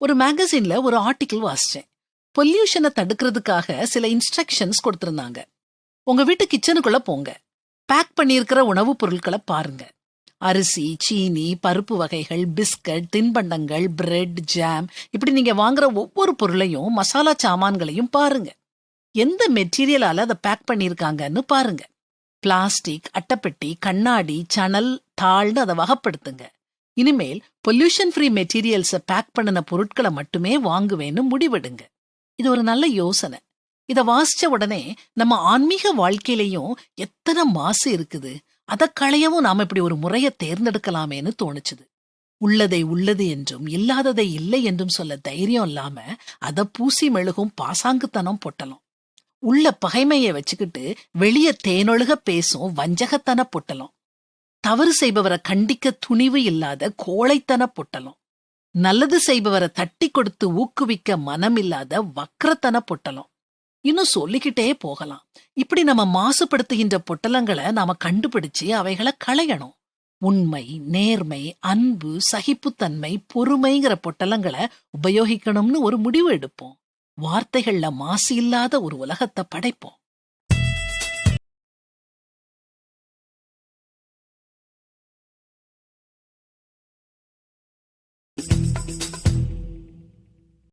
ஒரு மேகசின்ல ஒரு ஆர்டிகிள் வாசிச்சேன். பொல்யூஷனை தடுக்கிறதுக்காக சில இன்ஸ்ட்ரக்ஷன்ஸ் கொடுத்திருந்தாங்க. உங்க வீட்டு கிச்சனுக்குள்ள போங்க, பேக் பண்ணியிருக்கிற உணவுப் பொருட்களை பாருங்க. அரிசி, சீனி, பருப்பு வகைகள், பிஸ்கட், தின்பண்டங்கள், பிரெட், ஜாம், இப்படி நீங்க வாங்குற ஒவ்வொரு பொருளையும், மசாலா சாமான்களையும் பாருங்க. எந்த மெட்டீரியலால அதை பேக் பண்ணியிருக்காங்கன்னு பாருங்க. பிளாஸ்டிக், அட்டைப்பெட்டி, கண்ணாடி, சணல், தாள்னு அதை வகைப்படுத்துங்க. இனிமேல் பொல்யூஷன் ஃப்ரீ மெட்டீரியல்ஸை பேக் பண்ணின பொருட்களை மட்டுமே வாங்குவேன்னு முடிவெடுங்க. இது ஒரு நல்ல யோசனை. இத வாசிச்ச உடனே நம்ம ஆன்மீக வாழ்க்கையிலையும் எத்தனை மாசு இருக்குது, அதை களையவும் நாம இப்படி ஒரு முறையை தேர்ந்தெடுக்கலாமேன்னு தோணுச்சுது. உள்ளதை உள்ளது என்றும் இல்லாததை இல்லை என்றும் சொல்ல தைரியம் இல்லாம அதை பூசி மெழுகும் பாசாங்குத்தனம் பொட்டலம். உள்ள பகைமையை வச்சுக்கிட்டு வெளிய தேனொழுக பேசும் வஞ்சகத்தன பொட்டலம். தவறு செய்பவரை கண்டிக்க துணிவு இல்லாத கோழைத்தன பொட்டலம். நல்லது செய்பவரை தட்டி கொடுத்து ஊக்குவிக்க மனம் இல்லாத வக்ரத்தன பொட்டலம். இன்னும் சொல்லிக்கிட்டே போகலாம். இப்படி நம்ம மாசுபடுத்துகின்ற பொட்டலங்களை நாம கண்டுபிடிச்சு அவைகளை களையணும். உண்மை, நேர்மை, அன்பு, சகிப்புத்தன்மை, பொறுமைங்கிற பொட்டலங்களை உபயோகிக்கணும்னு ஒரு முடிவு எடுப்போம். வார்த்தைகள்ல மாசு இல்லாத ஒரு உலகத்தை படைப்போம்.